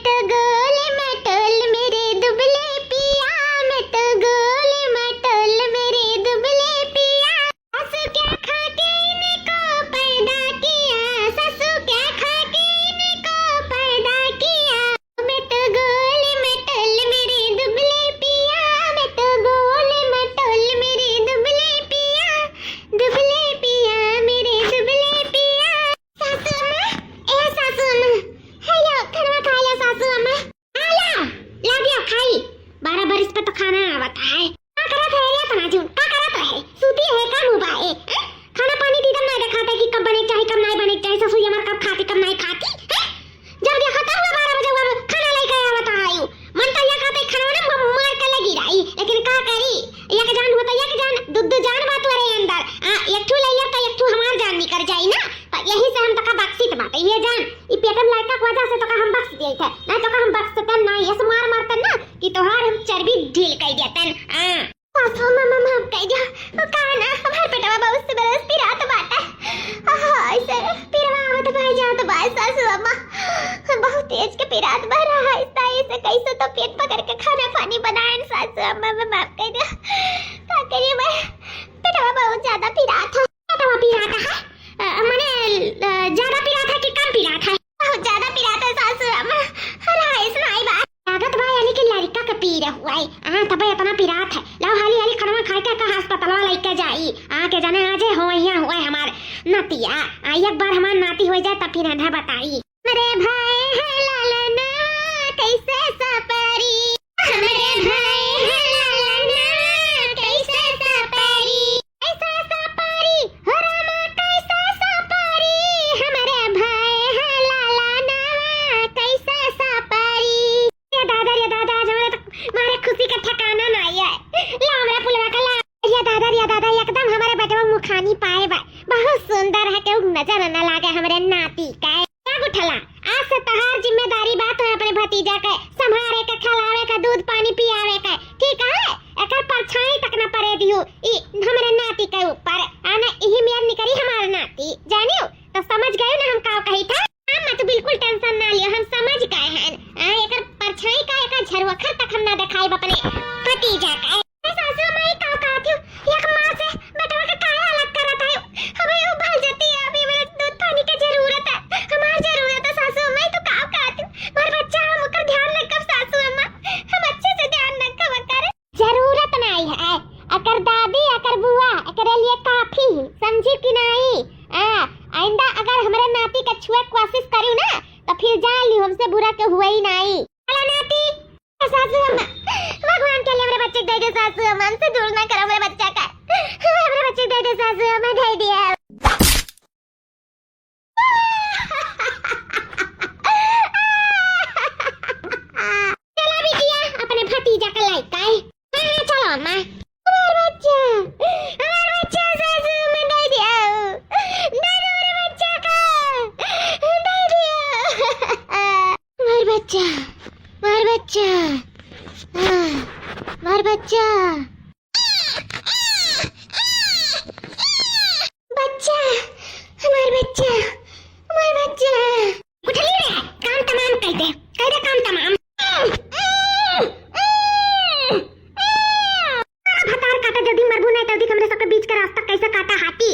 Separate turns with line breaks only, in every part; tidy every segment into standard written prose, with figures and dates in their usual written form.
तो गोल मटोल मेरे दुबले पिया, मैं तो गोल मटोल मेरे दुबले पिया। सासू क्या खा के इनको पैदा किया, सासू क्या खा के इनको पैदा किया। मैं तो गोल मटोल मेरे दुबले पिया, मैं तो गोल मटोल मेरे दुबले पिया, दुबले पिया मेरे दुबले पिया। सासू अम्मा, ए सासू अम्मा, हेलो खाना खा लिया सासू अम्मा? आला ला दिया खाई। 12 बरस पे तो खाना आवता है। का करत है रे तनाजू, का करत है? सूती है का मुबाए? खाना पानी दीदम ना दिखाता कि कब बने चाहे कब नहीं बने चाहे, ससुर हमार कब खाती कब नहीं खाती। जब देखा तब 12 बजे वो खाना लेके आवता आयु। मन तो या खाते खाना ना मार के लगी रही, लेकिन का करी? एक जान होता एक जान दूध जान बात रे अंदर। एक ठू ले तो एक ठू हमार जान निकल जाई ना। तो यही से हम तो का बख्शित बाटे ये जान ई पेटम लायका की वजह से तो का हम बख्श दिए थे ना, तो का हम बख्शते ना ऐसे मार मारते ना कि तोहार हम चर्बी ढील कर देतन। सासू मम्मा माफ कर दिया का ना, हमार पेटवा बहुत से बरस पिरात बाटा। ऐसे पिरवा आवत भाई जाओ तो भाई सासू अम्मा बहुत तेज के पिरात बह रहा है। ऐसे कैसे तो पेट पकड़ के खाना पानी बनाए सासू अम्मा, मैं माफ कर दिया। का करिए मैं पेटवा बहुत ज्यादा पिरात है। पेटवा पिरात है माने ज्यादा पिरात है कि कम पिरात है? बहुत ज्यादा पिरात है सासू अम्मा। अरे ऐसा नहीं बात लागत भाई यानी कि लड़का का पी रहा हुआ है। तब इतना पिरात है। लाओ हाली हाली खाना खा के का अस्पताल लेके जाई। के जाने आज हो यहाँ हुआ है हमार नातिया। एक बार हमार नाती हो जाए तब फिर आधा बताई। अरे भाई है लालना कैसे सपरी, हमारे भाई है लालना कैसे सपरी, कैसे सपरी हो रामा कैसे सपरी, हमारे भाई है लालना कैसे सपरी। ये दादा जमाने तक मारे खुशी का ठिकाना नहीं है। लाओ मेरा फुलवा का ला। ये दादा एकदम हमारे बेटे मुखानी पाए बा, बहुत सुंदर है के नजर न लागे हमारे नाती का। क्या गुठला आज से तहार जिम्मेदारी बात है अपने भतीजा के संभाले के, खिलावे के, दूध पानी पियावे के, ठीक है? एकर परछाई तक न पड़े दियो ई हमारे नाती के ऊपर। आना यही मेर निकरी हमारे नाती जानियो तो समझ गए ना हम का कही था। मत बिल्कुल टेंशन ना लियो, हम समझ गए हैं। एकर परछाई का एकर झरवखर तक हम ना दिखाई अपने भतीजा का। सासू माई का कहती हूं एक मां से बेटवा का काहे अलग करत है? हमें उभल जाती है, अभी मेरे दूध पानी की जरूरत है, हमारी जरूरत है सासू माई। तो का कहती हूं मोर बच्चा हम ओकर ध्यान रखब सासू अम्मा, हम अच्छे से ध्यान रखब कर। जरूरत नहीं है अकर दादी अकर बुआ एकरे लिए काफी समझी कि नहीं? आइंदा अगर हमारे नाती का छुए कोशिश करू ना तो फिर जान ली हमसे बुरा के हुआ ही नहीं। हेलो नाती सासू अम्मा, भगवान के लिए मेरे बच्चे दे दे सासू अम्मा, हमसे दूर ना करो मेरे बच्चा का। मेरे बच्चे दे दे सासू अम्मा, दे दिया। चला बिटिया अपने भतीजा का लाइक का है। चलो अम्मा। हमारा बच्चा सासू अम्मा दे दिया, दे दो मेरे बच्चा का, दे दिया। हमारा बच्चा मार बच्चा मार बच्चा बच्चा हमार बच्चा उठली रे, काम तमाम कर दे काम तमाम। भतार काटा जल्दी मरबू नहीं तल्दी हमरे सबके बीच का रास्ता कैसे काटा हाथी।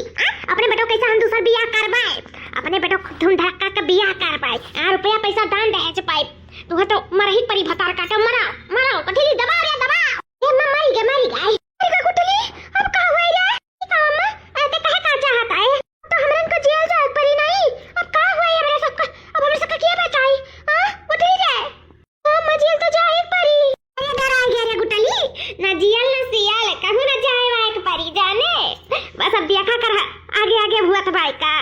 अपने बेटो कैसे हम दूसरा बियाह करवाए, अपने बेटो धूम धड़का के बियाह कर पाए, रुपया पैसा दान दे पाए। तू तो मरही परी भतार काटा मरा कठली दबा रे दबा। ये मरी गई कुटली अब का होई रे? अम्मा ऐसे कहे का चाहत है तो हमरन को जेल जाए परी नहीं। अब का होई हमरे सब का, अब हमरे सब का के बचाई? कुटली रे अम्मा जेल तो जाए परी। अरे डर आ गया रे कुटली, ना जेल ना सियाल कहू ना जाए वाए के परी जाने। बस अब देखा कर आगे हुआ था भाई का।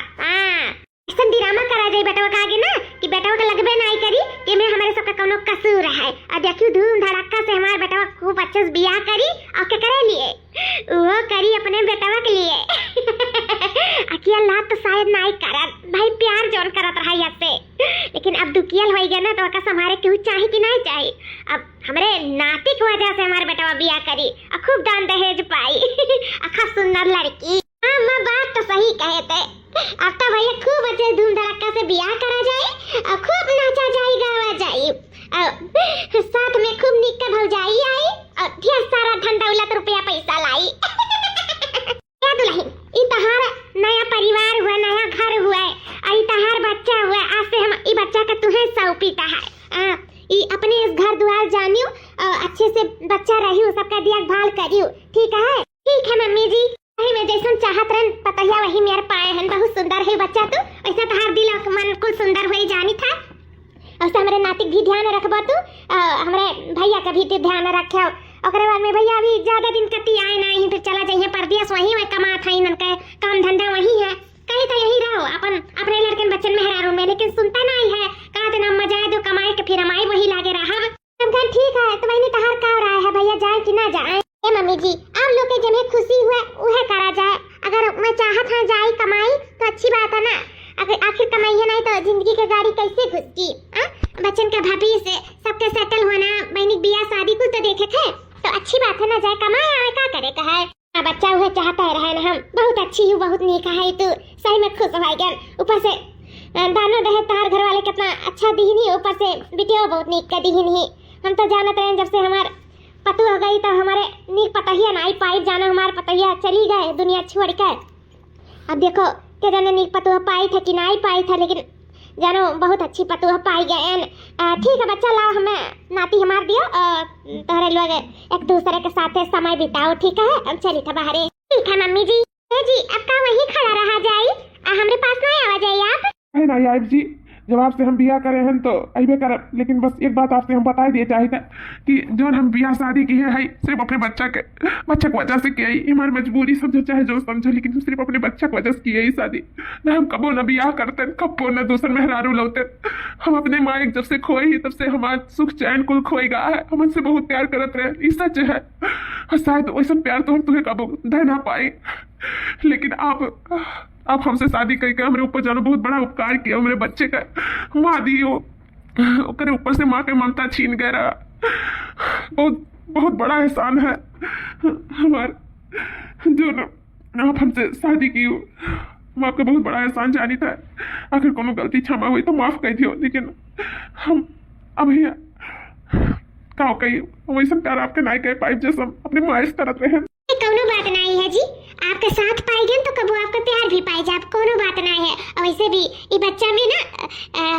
ऐसा ड्रामा करा जाए बेटवा का आगे ना कि बेटवा के लगबे नहीं करी कि मैं हमारे सबका कोनो कसूर है। और देखियो धूम धड़का से हमारे बेटवा खूब अच्छे से बियाह करी और के करे लिए वो करी अपने बेटवा के लिए। अकेला तो शायद नहीं करत भाई, प्यार जोन करत रहा ऐसे, लेकिन अब दुकियल हो गया ना तो का हमारे केहू चाहे कि नहीं चाहे। अब हमारे नाती की वजह से हमारे बेटवा बियाह करी और खूब दान दहेज पाई। अखा सुंदर लड़की। मां बात तो सही कहे थे। अब तो भैया खूब अच्छे धूम धड़का से बियाह करा जाए और खूब नाचा जाए गावा जाए। साथ में खूब निक के भौजाई आई और ढेर सारा धन दौलत रुपया पैसा लाई। क्या दुल्हन, ई तहार नया परिवार हुआ, नया घर हुआ, ई तहार बच्चा हुआ। आज से हम ई बच्चा का तुम्हें सौंपीता है। ई अपने इस घर द्वार जानियो, अच्छे से बच्चा रहियो, सबका देखभाल करियो, ठीक है? ठीक है मम्मी जी, वही मैं जैसन चाहत रहन पतहिया वही मेरे पाए हैं। बहुत सुंदर है बच्चा, तू ऐसा तहार दिल और मन कुल सुंदर हुई जानी था। और हमारे नातिक भी ध्यान रखबो, तू हमारे भैया का भी ध्यान रखो। ओकरे बाद में भैया अभी ज्यादा दिन कती आए नहीं, फिर चला जाइए परदेश, वहीं में कमात है, इनका काम धंधा वहीं है। कहीं तो यही रहो अपन अपने लड़के बच्चन मेहरारू में, लेकिन सुनता नहीं है। कहा तो ना मजा दो कमाए के फिर हमारी वही लागे रहा। ठीक है, तो मैंने तहार का रहा है भैया, जाए कि ना जाए? मम्मी जी, आप लोग के जब खुशी हुआ वह करा जाए। अगर मैं चाहत है जाए कमाई तो अच्छी बात है ना। अगर आखिर कमाई नहीं तो जिंदगी की गाड़ी कैसे घुसती? बच्चन का भविष्य सबके सेटल होना, बहनी बिया शादी कुछ तो देखे थे, तो अच्छी बात है ना, जाए कमाए आवे का करे कहा है। बच्चा हुआ चाहता है रहे ना, हम बहुत अच्छी हूँ, बहुत नीक है, तो सही में खुश हो गया। ऊपर से दानो दहे तार घर वाले कितना अच्छा दीन ही, ऊपर से बिटिया बहुत नीक का दीन ही। हम तो जानते हैं जब से हमार पतु हो गई तो हमारे नीक पतहिया नहीं पाई, जाना हमारे पतहिया चली गए दुनिया छोड़ कर। अब देखो क्या जाने नीक पतुआ पाई था कि नहीं पाई था, लेकिन जानो बहुत अच्छी पतुआ पाई गए। ठीक है बच्चा, लाओ हमें नाती हमार दियो, तोहरे लोग एक दूसरे के साथ समय बिताओ, ठीक है? अब चली था बाहर। ठीक है मम्मी जी। जी अब का वहीं खड़ा रहा जाई, हमारे पास नहीं आवा जाइए आप।
नहीं आइब जी, जब आपसे हम बिया करे हैं तो अबे करब, लेकिन बस एक बात आपसे हम बता दिए चाहते कि जो हम बिया शादी की है सिर्फ अपने बच्चा के वजह से की है। हमारी मजबूरी समझो चाहे जो समझो, लेकिन सिर्फ अपने बच्चा की वजह से की है शादी। ना हम कबो ना बिया करते, कबो ना दूसर मेहरारू लौते। हम अपने माँ जब से खोए ही तब से हमारा सुख चैन कुल खोई गया है। हम उनसे बहुत प्यार करते रहे, ये सच है। और शायद वैसा प्यार तो हम तुम्हें कबो दे ना पाए, लेकिन आप हमसे शादी करके हमारे ऊपर जानो बहुत बड़ा उपकार किया। मेरे बच्चे का माँ दी हो, ऊपर से माँ के ममता छीन गए रहा, बहुत बहुत बड़ा एहसान है हमारा जो आप हमसे शादी की हो। हम आपका बहुत बड़ा एहसान जानी था। अगर कोनो गलती क्षमा हुई तो माफ कर दियो, लेकिन हम अभी का कही वैसा प्यार आपके नहीं कह पाए जैसे हम अपने माँ से करते हैं।
कोनो बात नहीं है जी, आपके साथ पाई गए तो कबो आपका प्यार भी पाई जा, कोनो बात नहीं है। और वैसे भी ये बच्चा भी ना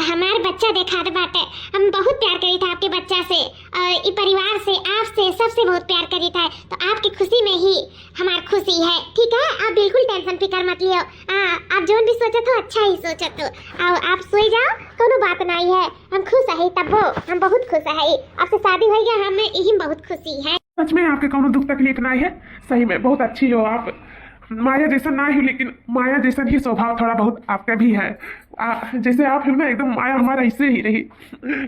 हमारे बच्चा देखा बाटे, हम बहुत प्यार करी था आपके बच्चा से, और ये परिवार से, आपसे, सबसे बहुत प्यार करी था। तो आपकी खुशी में ही हमारी खुशी है, ठीक है? आप बिल्कुल टेंशन फिकर मत लियो। आप जो भी सोचत हो अच्छा ही सोचत हो, और आप सोई जाओ, कोनो बात नहीं है। हम खुश है, तब हम बहुत खुश है। आपसे शादी हो गया, हमें यही बहुत खुशी है।
सच में आपके कोनो दुख तकलीफ नहीं है, सही में बहुत अच्छी हो आप। माया जैसा ना ही, लेकिन माया जैसा ही स्वभाव थोड़ा बहुत आपका भी है। जैसे आप है ना, एकदम माया हमारा ऐसे ही रही,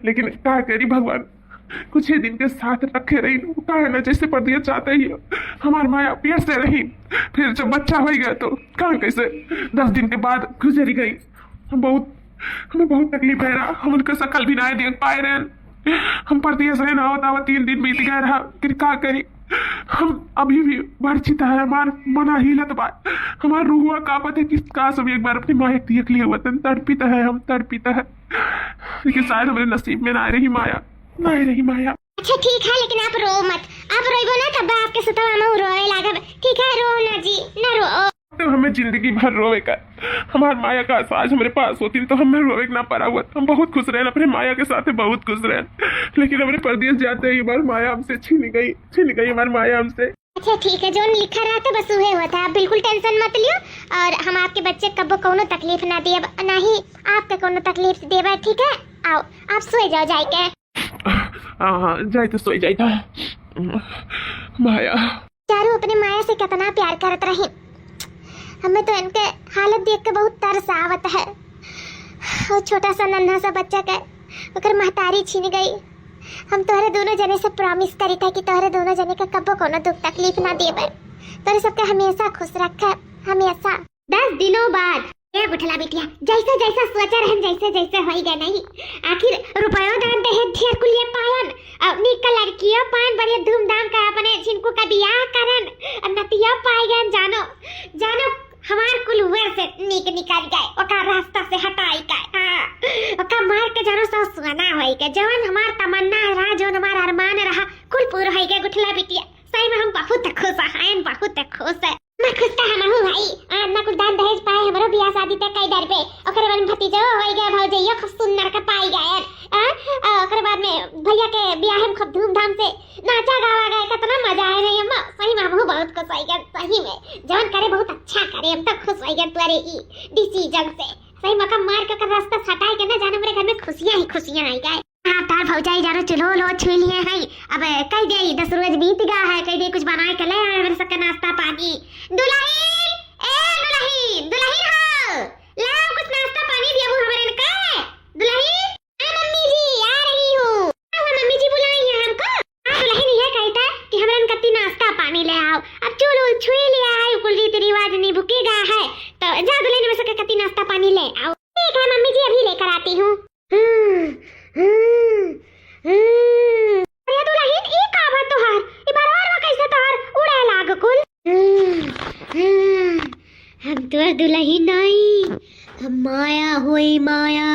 लेकिन क्या करी भगवान कुछ ही दिन के साथ रखे रही। कहा है ना, जैसे परदिया चाहते ही हमारी माया पेट से रही, फिर जब बच्चा हो गया तो कहाँ कैसे 10 दिन के बाद गुजरी गई। हमें बहुत तकलीफ है रहा, हम उनका शकल भी नहीं देख पाए रहे। हम परदेश रहे ना होता, 3 दिन बीत गए रहा, फिर क्या करी। हम अभी भी वर्षित है, हमार मना हिलत बा, हमार रूहुआ कापत है कि काश हम एक बार अपनी माँ देख लिए वतन। तड़पित है, हम तड़पित है, लेकिन शायद हमारे नसीब में ना रही माया, नहीं रही माया।
अच्छा ठीक है, लेकिन आप रो मत, आप रोइबो ना तब आपके सुतवा में रोए लागब, ठीक है? रो ना जी, ना रो।
तो हमें जिंदगी भर रोवे का, हमारे माया का आज हमारे पास होती तो हमें रोवे ना पड़ा हुआ। हम बहुत खुश रहे अपने माया के साथ, बहुत खुश रहे, लेकिन हमारे परदेश जाते ही हमारी माया हमसे छीन गई हमारी माया हमसे।
अच्छा ठीक है, जो लिखा रहा था बस वही हुआ था, आप बिल्कुल टेंशन मत लियो। और हम आपके बच्चे कब कोनो तकलीफ ना दिए, ना ही आपके कोनो तकलीफ देवे, ठीक है? आओ आप सोए जाओ जाके।
हाँ जाए तो सोई जाए था। माया
चारों अपने माया से कितना प्यार करत रही, हमें तो इनके हालत देख के बहुत तरस आवत है। और छोटा सा नन्हा सा बच्चा का अगर महतारी छीन गई। हम तोहरे दोनों जने से प्रॉमिस करी था कि तोहरे दोनों जने का कबो कोनो दुख तकलीफ ना देवे, तोरे सबके हमेशा खुश रखे, हमेशा। 10 दिनों बाद ये बुठला बिटिया जैसे जैसा सोचा रहन, जैसे जैसे होई गए नहीं। आखिर रुपयो दान दे ढेर कुलिए पायन, अपनी का लड़कियों पायन, बड़े धूमधाम का अपने जिनको का बियाह करन, नतिया पाई गए। जानो हमार कुल हुए से नीक निकाल गए, ओका रास्ता से हटाई गए। ओका मार के जानो सब सुना होई के, जवन जोन हमार तमन्ना रहा, जोन हमार अरमान रहा, कुल पूरा हो गया गुठला बिटिया। सही में हम बहुत खुश हैं, बहुत खुश है। मैं खुश तो हम हूं भाई। आज ना कुछ दान दहेज पाए, हमरो बियाह शादी तक कई डर पे। ओकरे बाद में भतीजा हो गया, भौजैया खूब सुंदर का पाई गए। ओकरे बाद में भैया के बियाह में खूब धूमधाम से नाचा गावा गए, कितना मजा आया नहीं अम्मा। सही में हम बहुत खुश हो गए, सही में जौन करे बहुत अच्छा करे। हम तो खुश हो गए तुम्हारे ई डिसीजन से। सही मका मार के रास्ता हटाए के ना जाने मेरे घर में खुशियां ही खुशियां आई गए। हाँ तार भौजाई जानो चलो लो छू लिए हैं। अब कह दे 10 रोज बीत गया है, कह दे कुछ बनाए के ले आए मेरे सबके नाश्ता पानी। दुल्हन ए दुल्हन, दुल्हन हो लाओ कुछ नाश्ता पानी दियो हमारे का। दुल्हन आ मम्मी जी आ रही हूँ। मम्मी जी बुलाई है हमको। हाँ दुल्हन ये कहता कि हमारे कत्ती नाश्ता पानी ले आओ। अब चलो छू लिया है, कुल रीति रिवाज नहीं भुकेगा है तो जा दुल्हन में सबके कत्ती नाश्ता पानी ले आओ। ठीक है मम्मी जी, अभी लेकर आती हूँ। अरे दुल्हन ई का बा तोहार, ई बराबर कैसे तोहार उड़े लाग कुल। हम तो दुल्हन नहीं, हम माया हुई माया।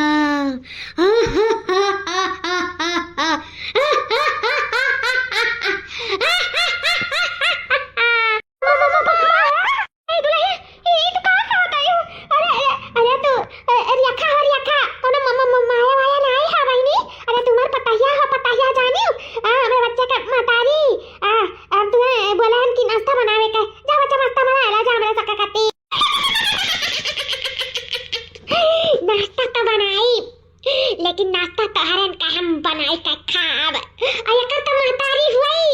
लेकिन नाश्ता तोहरन का हम बनाई का खाब। अयका तो महतारी हुई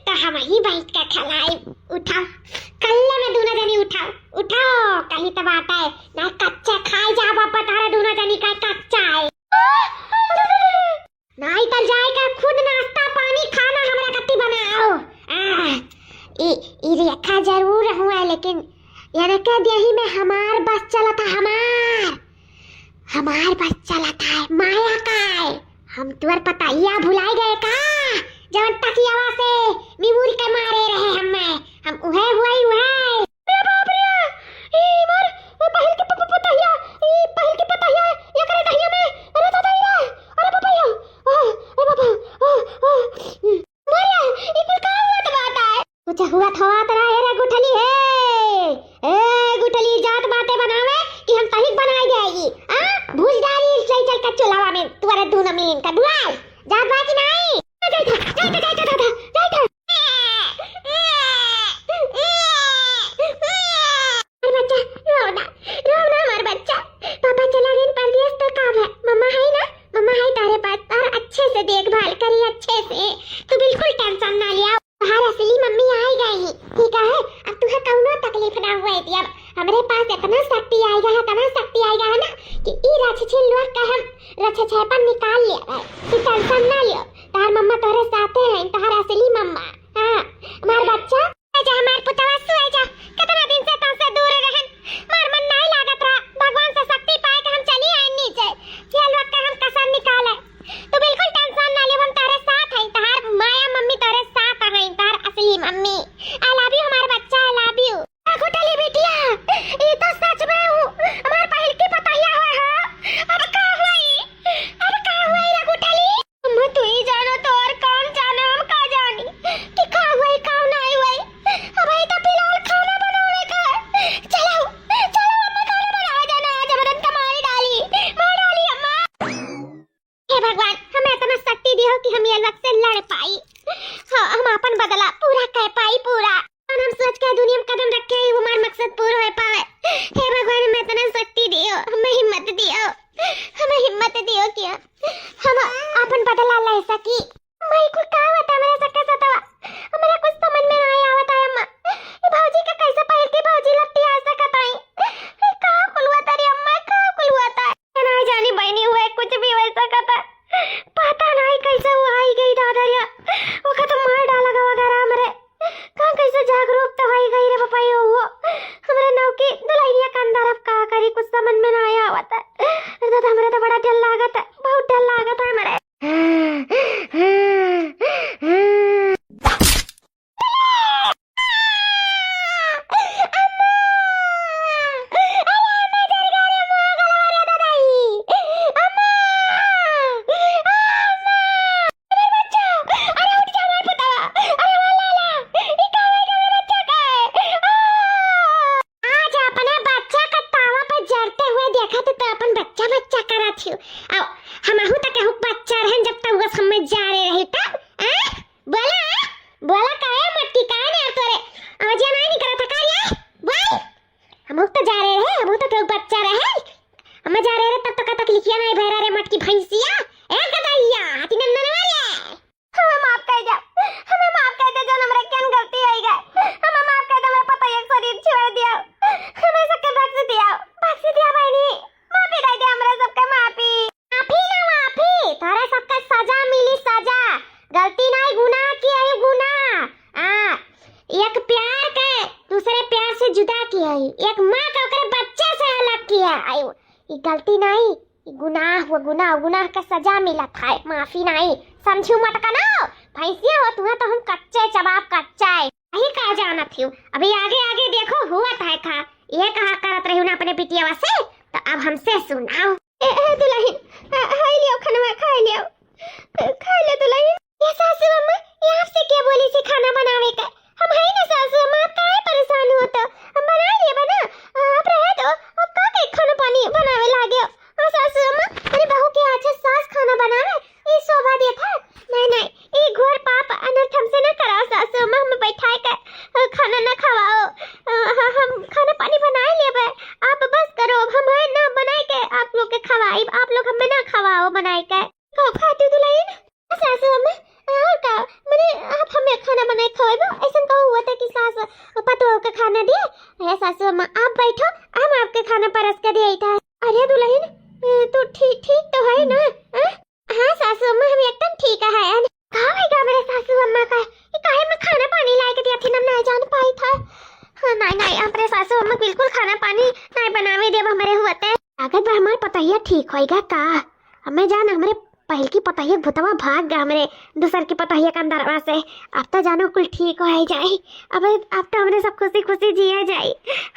तो हम ही बैठ के खिलाई। उठाओ कल्ले में दोनों जनी उठाओ उठाओ, कहीं तो बात है ना कच्चा खाई जा बापा तारा दोनों जनी का कच्चा है। नहीं तो जाए का खुद नाश्ता पानी खाना हमरा कत्ती बनाओ। ई रेखा जरूर हुआ, लेकिन यानी कह दिया ही में हमार बस चला था, हमार बस चला था माया का। हम तुअर पताइया भुलाई गए का, जवन तकियावा से मिमुर के मारे रहे हम उहे हुई उहे। अरे बाप रे ई मर पहिल के पताइया, ई पहिल के पताइया ये करे दहिया में। अरे पताइया, अरे पपाइया, अरे बाबा मरिया ई कुल का हुआ तो बात है। कुछ हुआ थवा तरा रे गुठली है। ए गुठली जात बातें बनावे कि हम तहिक बनाई जाएगी। भूल डाली चल चल का चुलावा में तुम्हारे दूना मिलीन का दुआर जा बाकी नहीं। रोना हमार बच्चा। पापा चला गए परदेश तो कब है? मम्मा है तारे पास, और अच्छे से देखभाल करी अच्छे से। तू बिल्कुल टेंशन ना लिया, तुम्हारी असली मम्मी आ ही गई। ठीक है, अब तुझे कौनो तकलीफ ना हुए। अब हमरे पास इतना शक्ति आएगा है ना कि ई रछछिन लोग का हम रछछेपन निकाल लिया है। तू टेंशन ना लियो, तार मम्मा तोरे साथे हैं, तार असली मम्मा। हां हमार बच्चा आजा, हमार पुतवा सो आजा। कितना दिन से तुमसे दूर रहन, मार मन नहीं लागत रहा। भगवान से शक्ति पाए के हम चली आए नीचे। चल वक्त हम कसम निकाले। तू बिल्कुल टेंशन ना ले, हम तारे साथ हैं। तार माया मम्मी तारे साथ हैं, तार असली मम्मी। आई लव यू हमार बच्चा, आई लव यू। गुटली बिटिया ये तो सच में हूँ, हमार पहिल की पताइया हुआ है। अब का हुई रे गुटली? हम तू ही जानो तो और कौन जाने, हम का जानी कि का हुई का नहीं हुई। अब ये तो फिलहाल खाना बनावे का। चलो अम्मा खाना बनावा जाना। आज हमरन का मार डाली अम्मा। हे भगवान हमें इतना शक्ति दियो कि हम ये वक्त से लड़ पाई। हाँ हम अपन बदला पूरा कर पाई पूरा। हम सोच के दुनिया में कदम रखे ही हमारा मकसद पूरा हो पाए। हे भगवान हमें इतना शक्ति दियो, हमें हिम्मत दियो कि हम अपन बदला ले सकी। मैं कुछ का बता मेरे सके सतवा, हमारा कुछ समझ में नहीं आवत है अम्मा। ये भौजी का कैसे पहिल की भौजी लपटी आ सकत है? का कुलवा तारी अम्मा, का कुलवा ता ना जानी बहनी हुए कुछ भी हो सकत है। पता नहीं कैसे वो आई गई दादरिया, वो का तो मार डाला गा वगैरह हमरे का कैसे जागरूक तो होई गई रे पापा। यो वो हमरे नाव की दुल्हनिया का अंदर अब का करी कुछ समझ में ना आया आवत है। दादा हमरे तो बड़ा डर लागत है, बहुत डर लागत है हमरे। आई, एक माँ का ओकरे बच्चे से अलग किया आई। ये गलती नहीं, ये गुनाह हुआ, गुनाह गुनाह का सजा मिला था, माफी नहीं, समझू मत करो। भैंसिया हो तुम्हें तो हम कच्चे चबाब कच्चा है यही कहा जाना थी। अभी आगे आगे देखो हुआ था का ये कहा करत रही ना अपने बिटिया से, तो अब हमसे सुनाओ। दुल्हन हाय लियो खाना खा लियो, खा ले दुल्हन। ये सासू अम्मा ये आपसे क्या बोली सी खाना बनावे का? हम है ना सासू अम्मा, आप काहे परेशान हो? तो हम बना लिए बना, आप रहे तो अब का के खाना पानी बनावे लागे। हां सासू अम्मा, अरे बहू के अच्छा सास खाना बनावे ये शोभा देता। नहीं नहीं, ये घोर पाप अनर्थ हमसे न कराओ सासू अम्मा, हमें बैठाए कर खाना न खवाओ। हम खाना पानी बनाए लेबे, आप बस करो, हम है ना बनाए के आप लोग के खवाई, आप लोग हमें ना खवाओ बनाए के। को खाती दुल्हन सासू अम्मा और का मने आप हमें खाना बनाए खवाइबो? ऐसा का हुआ था कि सास पतो के खाना दिए है? सासू अम्मा आप बैठो, हम आपके खाना परस के दिए था। अरे दुल्हन तो ठीक ठीक तो है ना? हाँ सासू अम्मा हम एकदम ठीक है। कहाँ है मेरे सासू अम्मा का? ये काहे में खाना पानी लाए के दिया थी ना, नहीं जान पाई था। हाँ, नहीं नहीं हमारे सासू अम्मा बिल्कुल खाना पानी नहीं बनावे देव हमारे हुआते। अगर हमारे पतैया ठीक होएगा का? हमें जान हमारे पहल की पतैया भूतवा भाग गया हमारे दूसर की पतैया का अंदरवा से। अब तो जानो कुल ठीक हो जाए, अब तो हमने सब खुशी खुशी जिया जाए।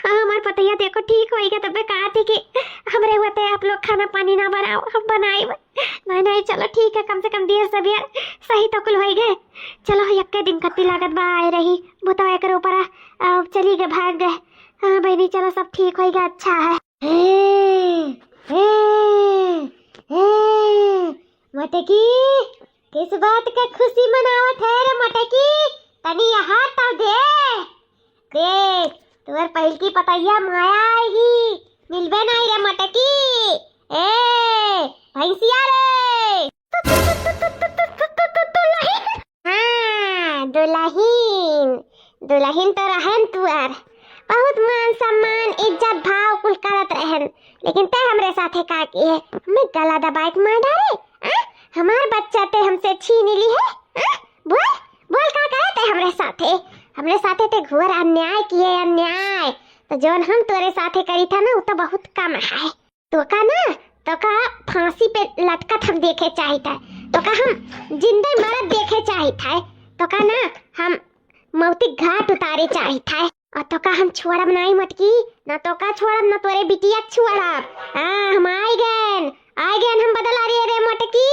हाँ हमारे पतैया देखो ठीक होएगा, तब मैं कहा थी कि हमारे हुआते आप लोग खाना पानी ना बनाओ, हम बनाए। नहीं नहीं चलो ठीक है, कम से कम देर से भी सही तो कुल हो गए। चलो यक्के दिन कत्ती लागत बा आए रही भूतवा के ऊपर चली गए, भाग गए। हाँ बहनी चलो सब ठीक होएगा, अच्छा है। मटकी किस बात का खुशी मनावत है रे मटकी? तनी यहाँ तो देख तुम्हार पहल की पतैया माया आएगी, मिलबे नहीं रे मटकी। ए भैंसिया रे हाँ दुल्हन दुल्हन तो रहन तुअर बहुत मान सम्मान इज्जत भाव कुल करत रहन, लेकिन ते हमरे साथे का की है? हमें गला दबाए के मार डाले। हमार बच्चा ते हमसे छीन ली है। बोल बोल का करे ते हमरे साथे ते घोर अन्याय किए, अन्याय। तो जोन हम तोरे साथे करी था ना वो तो बहुत कम है। तो का ना तो का फांसी पे लटकत हम देखे चाहिए, तो का हम जिंदा मरद देखे चाहिए, तो का ना हम मौती घाट उतारे चाहिए। और तो का हम छोड़ब नहीं मटकी, ना तो का छोड़ब ना तोरे बिटिया छोड़ब। हम आए गए हम बदला रे मटकी।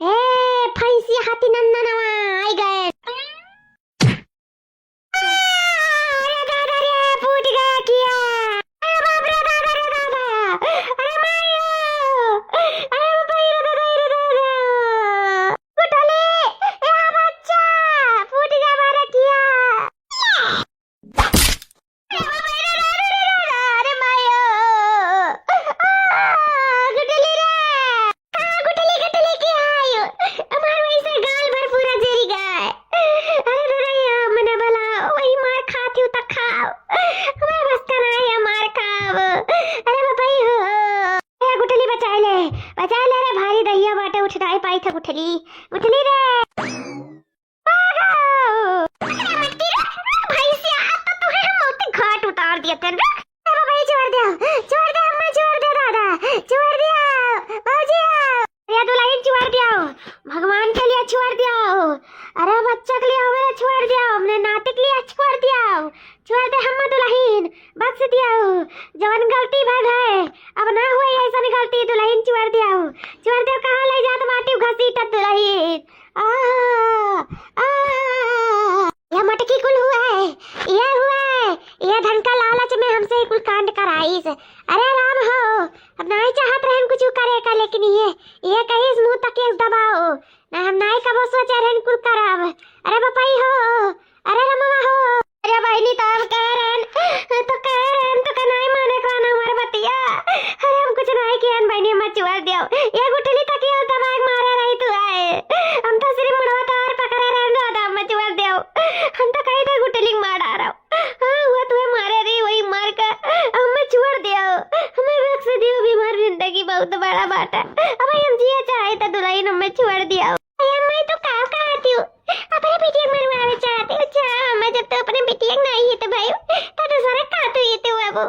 ए फैंसी हाथी नंदनवा आए गए। अरे दादा रे फूट गया किया। अरे बाप रे दादा रे दादा, अरे मायो, अरे बाबा रे दादा उठले, ए बच्चा फूट गया मारा किया। अरे मायो गुटली के आयो हमार वैसे गाल भर पूरा जरी गए। अरे रे मने भला वही मार खाती त खाओ, हमार बस का नहीं मार खाओ। अरे बाबा हो ए गुटली बचा ले रे, भारी दहिया बाटे उठ नहीं पाई था गुटली गुटली रे। भैंसिया तो तुम्हें हम मोती घाट उतार दिए थे ना। भाई छोड़ दे अम्मा, छोड़ दे दादा, छोड़ दिया बाबूजी, या दुल्हन छोड़ दिया, भगवान के लिए छोड़ दिया, अरे बच्चा के लिए हमें छोड़ दिया, हमने नाटक लिया छोड़ दिया, छोड़ दे हम दुल्हन बख्श दिया। जवन गलती भाग है अब ना हुई ऐसा गलती, दुल्हन छोड़ दिया, छोड़ दे। कहाँ ले जात माटी घसीटत दुल्हन। यह मटकी कुल हुआ है, यह धन का लालच में हमसे कुल कांड कराई से। अरे राम हो, अब नहीं चाहत रहन कुछ करे का, लेकिन ये कहीं मुंह तक दबाओ ना, हम नहीं कबो सोचा रहन कुल करब। अरे बपाई हो, अरे रमवा हो, अरे बहनी तब करन तो का नहीं माने का ना हमारे बतिया। अरे हम कुछ नहीं कियन बहनी, मत छोड़ दियो, ये गुटली तक ये दबाए मारे रही तू आए, हम तो सिर्फ मुड़वा तार पकड़े रहन दादा, मत छोड़ दियो, हम तो कहीं तो गुटली मार आ रहा। हां वो तुम्हें मारे रही वही मार का हमें छोड़ दियो, हमें बख्श दियो, बीमार जिंदगी बहुत बड़ा बात है। अब हम जिए चाहे तो दुल्हन हमें छोड़ दिया। मैं तो का कहती हूँ अपने बिटिया मरवावे चाहती हूँ। अच्छा मैं जब तो अपने बिटिया नहीं है तो भाई तो दूसरा का तो ये तो बाबू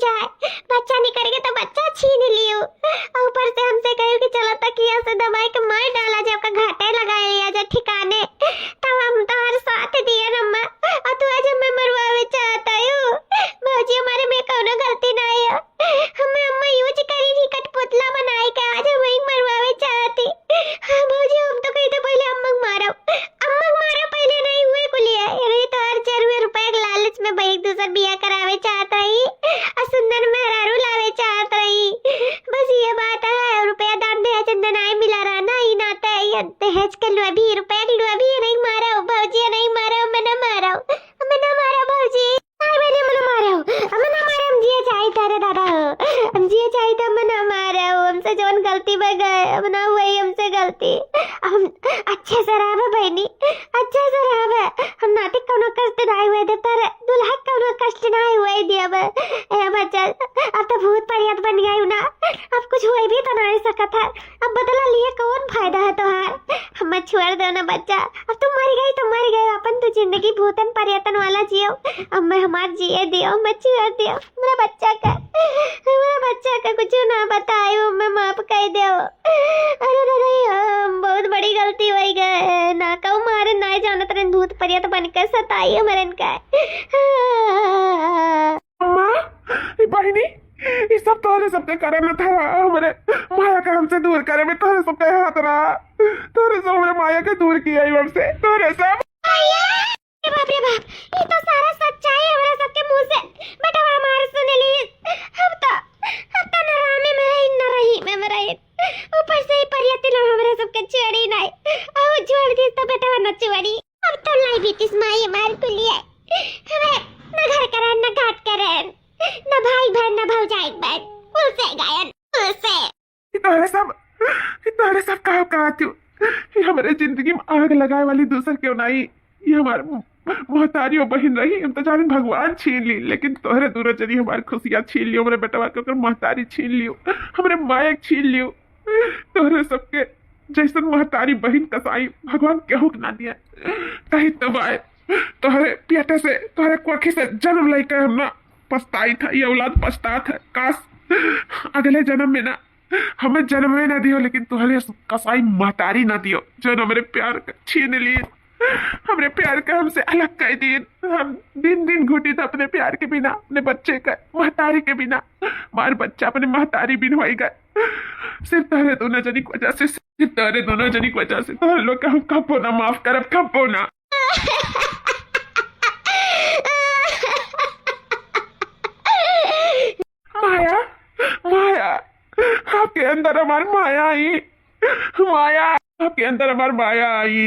जाए, बच्चा नहीं करेंगे तो बच्चा छीन लियो, और ऊपर से हमसे कहो कि चलो तकिया से दबाई के मार डाला जाए, आपका घाटे लगा लिया जाए ठिकाने, तब हम तो हर साथ दिया नम्मा, और तू आज हमें मरवावे चाहता हो। भौजी हमारे में कोनो गलती नहीं है, हमें अम्मा यूज करी थी कठपुतला बनाई के, आज हमें मरवावे चाहती। हाँ भौजी हम तो कही थे पहले अम्मा मारो पहले नहीं हुए को लिया, अरे तो हर 4 रुपए के लालच में भाई एक दूसरा बिया करावे चाहता ही, और सुंदर मेहरारू लावे चाहता ही, बस ये बात है। रुपया दान दे चंदन आए मिला रहा ना ही नाता है, दहेज के लुआ भी रुपया के लुआ भी नहीं मारा भौजी, नहीं मारा मैं ना मारा भौजी, मैंने मन मारा हमें ना मारा, हम जिए चाहिए तारे दादा हो, हम जिए चाहिए तो हमें ना मारा हो, हमसे जवन गलती में गए अब ना हुई हमसे गलती, हम अच्छे से रहा बहनी, अच्छे से रहा, हम नाटिक कोनो कष्ट नहीं हुए दे, तारे दुल्हा कोनो कष्ट नहीं हुए दिया ए बच्चा, अब तो भूत परियत बन गई ना, अब कुछ हुए भी तो नहीं सकता है, अब बदला लिए कौन फायदा है तोहार, हमें छोड़ दो ना बच्चा, अब तुम मर गई अपन तो जिंदगी भूतन पर्यटन वाला जियो, अब मैं हमार जिए दियो, मैं छोड़ दियो, मेरा बच्चा का कुछ ना बतायो, मैं माफ कर दियो, अरे बहुत बड़ी गलती हो गई, ना कहूँ मारे ना जानत रहे भूत परियत बनकर सताई हमारे इनका।
अम्मा ये बहनी ये सब तोहरे सबके करे न था, हमारे माया का हमसे दूर करे में तोहरे सबके हाथ रहा, तोहरे सब हमारे माया के दूर किया ही हमसे, तोहरे सब
बाप रे बाप, ये तो सारा सच्चाई हमारे सबके मुंह से बेटा हमारे सुन ली, अब तो न रही में रही, ऊपर से ही परियती लोग हमारे सबके छोड़ी नहीं, और छोड़ दी तो बेटा न छोड़ी, अब तो लाई बीतीस माई मार को लिया, हमें न घर करन न घाट करन, न भाई बहन न भौजाई बहन, उसे गायन उसे
तोहरे सब कहाँ तू, ये हमारे जिंदगी में आग लगाए वाली दूसर क्यों नहीं, ये हमारे मोहतारी और बहन रही, हम तो जाने भगवान छीन ली, लेकिन तोहरे दूर चली हमारी खुशियाँ छीन लियो, हमारे बेटवा के मोहतारी छीन लियो, हमारे माया छीन लियो, तोहरे सबके जैसन मोहतारी बहन कसाई भगवान केहू ना दिया, कहीं तबाह तोहरे पेटे से तोहरे कोखी से जन्म लेकर हम ना पछताई था, ये औलाद पछतात है, काश अगले जन्म में ना हमें जन्म में ना दियो, लेकिन तुम्हारे कसाई महतारी ना दियो जो हमारे प्यार का छीन लिए, हमारे प्यार का हमसे अलग कर दिए, हम दिन दिन घुटी था अपने प्यार के बिना, अपने बच्चे का महतारी के बिना, हमारे बच्चा अपने महतारी बिन हो गए, सिर्फ तुम्हारे दोनों जनी की वजह से, सिर्फ तुम्हारे दोनों जनी की वजह से, तुम्हारे लोग हम कब ना माफ करब, कब ना। माया आपके अंदर हमारी माया आई, आपके अंदर हमारी माया आई,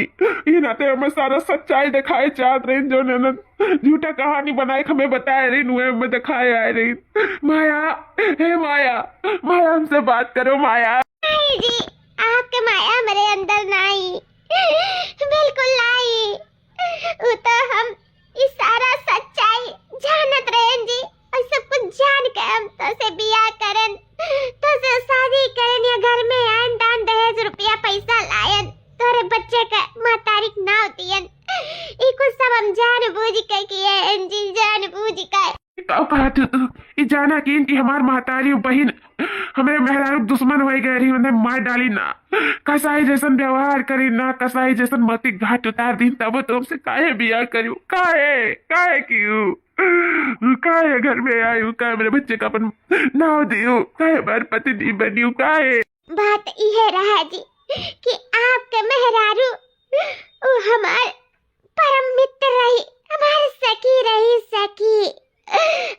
ये नाते हमें सारा सच्चाई दिखाए चाहत रही, जो ननद झूठा कहानी बनाए हमें बताए रही, नुए में दिखाए आए रही, माया हे माया हमसे बात करो माया।
नहीं जी, आपके माया मेरे अंदर नहीं, बिल्कुल नहीं, वो तो हम इस सारा सच्चाई जानत रहे जी, और सब कुछ जान के हम तो से बिया करन, तो से शादी करन, या घर में आन दान दहेज रुपया पैसा लायन, तोरे बच्चे का महतारिक ना होतीयन, ये कुछ सब हम जान बूझ के किए जी, जान बूझ के।
तो कहा तू ये जाना कि इनकी हमारी महतारी बहन हमारे मेहरारू दुश्मन हो गए रही, उन्हें मार डाली ना, कसाई जैसन व्यवहार करी ना, कसाई जैसन मती घाट उतार दी, तब तुमसे काहे बिया करूं, काहे क्यों, काहे घर में आयु, काहे मेरे बच्चे का अपन नाव दियो, काहे बार पति नहीं बनियो, काहे।
बात यह रहा जी कि आपके मेहरारू हमारे परम मित्र रही, हमारे सखी रही, सखी,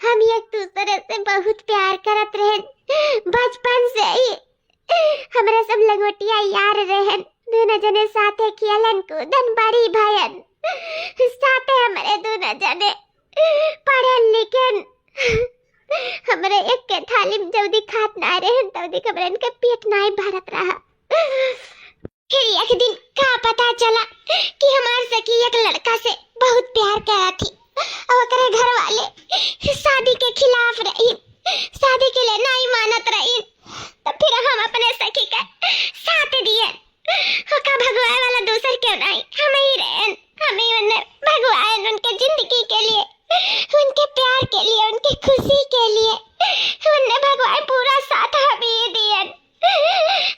हम एक दूसरे से बहुत प्यार करत रहे, बचपन से ही हमारे सब लंगोटिया यार रहन, दोनों जने साथे खेलन कूदन बड़ी भयन, साथे हमारे दोनों जने पढ़न लिखन, हमारे एक के थाली में जल्दी खात ना रहन, तब हमारे इनके पेट नहीं भरत रहा। फिर एक दिन का पता चला कि हमारे सखी एक लड़का से बहुत प्यार करा थी, और करे घर वाले शादी के खिलाफ रही, शादी के लिए नहीं मानत रही, तो फिर हम अपने सखी का साथ दिए, का भगवान वाला दूसर क्यों नहीं, हम ही रहन, हम ही भगवान उनके जिंदगी के लिए, उनके प्यार के लिए, की खुशी के लिए हमने भगवान पूरा साथ हमें दियन।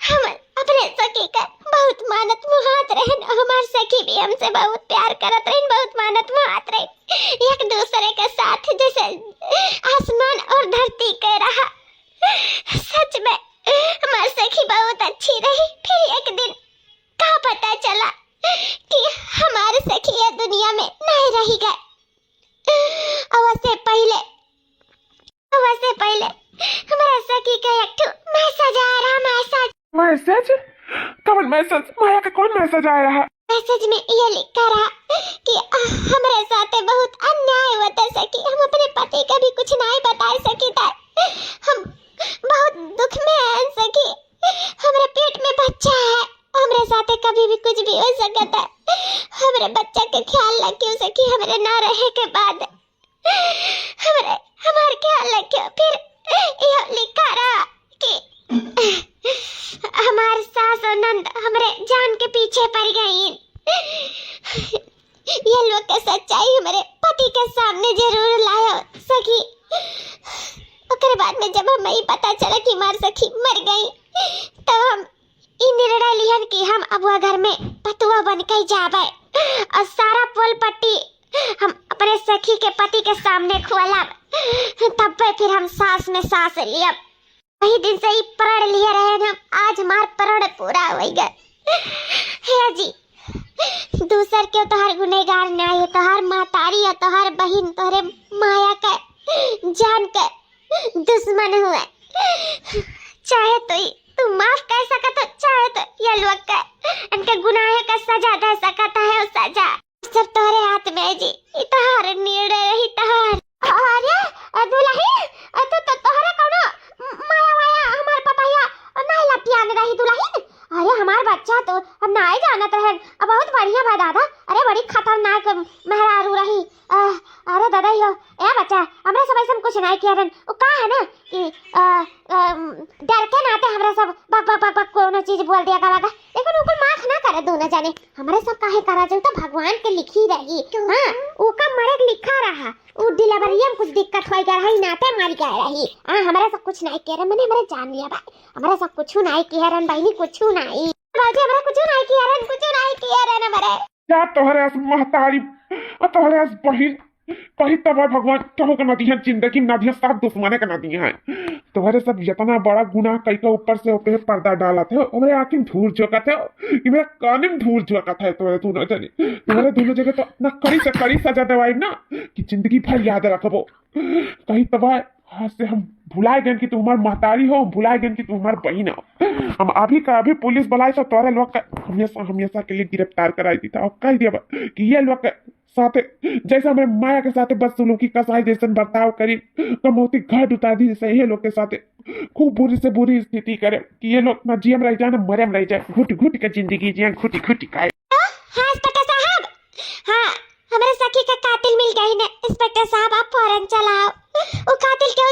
हम अपने सखी का बहुत मानत मुहात रहन, हमार सखी भी हमसे बहुत प्यार करत रहन, बहुत मानत मुहात रहे एक दूसरे के साथ जैसे आसमान और धरती के रहा। सच में हमार सखी बहुत अच्छी रही। फिर एक दिन का पता चला कि हमारे सखी ये दुनिया में नहीं रही गए। उससे पहले हमारे सखी का एक मैसेज आ रहा।
मैसेज? कौन मैसेज? माया का कौन मैसेज आया है?
मैसेज में ये लिखा रहा कि हमारे साथ बहुत अन्याय होता सकी, हम अपने पति का भी कुछ नहीं बता सकी था, हम बहुत दुख में हैं सकी, हमारे पेट में बच्चा है, हमारे साथ कभी भी कुछ भी हो सकता है, हमारे बच्चा का ख्याल रखियो सकी, हमारे ना रहे के बाद हमारे ख्याल रखियो। फिर ये लिखा रहा कि हमारे सास और नंद हमारे जान के पीछे पड़ गई। ये लोग के सच्चाई हमारे पति के सामने जरूर लाया सखी। उसके बाद में जब हमें पता चला कि हमारी सखी मर गई, तब हम इ निर्णय लियन कि हम अब वह घर में पतुआ बन के जावे और सारा पोल पट्टी हम अपने सखी के पति के सामने खोलब। तब पे फिर हम सांस में सांस लिया। वही दिन से ही प्रण लिए रहे हम। आज हमार प्रण पूरा हो गया। हे जी, दूसर के तोहर गुनेगार नहीं है, तोहर महतारी है, तोहर बहन तोहरे माया का जान का दुश्मन हुए। चाहे तू माफ कर सकत हो, चाहे तो ये लोग का इनके गुनाह का सजा दे सकता है। वो सजा सब तोहरे हाथ में जी। तोहर निर्णय रही तोहर। अरे दुल्हन, तो तोहरे कोनो माया हमार पताया नहीं लपियान रही दुल्हन। अरे हमार बच्चा तो हम नहीं जानत रहन, अब बहुत बढ़िया बा दादा। अरे बड़ी खतरनाक मेहरारू रही। अरे दादा यो ए बच्चा, हमरा सब ऐसा कुछ नहीं किया रहन। वो का है ना कि डर के नाते हमरा सब बक बक बक बक कोनो चीज बोल दिया करा, लेकिन ऊपर माफ ना करे दोनों जाने। हमारे सब काहे करा जो तो भगवान के लिखी रही। हां ओका मरे लिखा रहा, वो डिलीवरी में कुछ दिक्कत हो गया है नाते मार गया रही। हमारा सब कुछ नहीं किया, मैंने हमारे जान लिया बा। हमारा सब कुछ नहीं किया रन बहनी, कुछ नहीं बाजी, हमारा कुछ नहीं किया रन, कुछ नहीं किया रन हमारे।
क्या तोहरे महतारी और तोहरे बहन कहीं तब भगवान कहो का नदी है, जिंदगी नदी है, सब दुश्मने का नदी है। तुम्हारे सब इतना बड़ा गुनाह कई का ऊपर से ऊपर पर्दा डाला थे, मेरे आंखें धूल झोंका थे, कि मेरे कान में धूल झोंका था। तुम्हारे दोनों जने, तुम्हारे दोनों जगह तो ना कड़ी से कड़ी सजा दवाई ना कि जिंदगी भर याद रखबो। कहीं तबाह हाथ से हम भुलाए गए कि तुम्हार महतारी हो, भुलाए गए कि तुम्हार बहन हो। हम अभी का अभी पुलिस बुलाए तो तोरे लोग का हमेशा के लिए गिरफ्तार कराई दी था और कह दिया कि ये लोग साथे जैसा हमारे माया के साथे बदसलूकी कसाई जैसे बर्ताव करी, कमौती घाट उतार दी, जैसे ये लोग के साथे खूब बुरी से बुरी स्थिति करे कि ये लोग ना जियम रह जाए ना मरम रह जाए, घुट घुट के जिंदगी जिए, घुटी घुटी खाए।
हाँ इंस्पेक्टर साहब, हाँ हमारे सखी का कातिल मिल गई ना। इंस्पेक्टर साहब आप फौरन चलाओ, वो कातिल के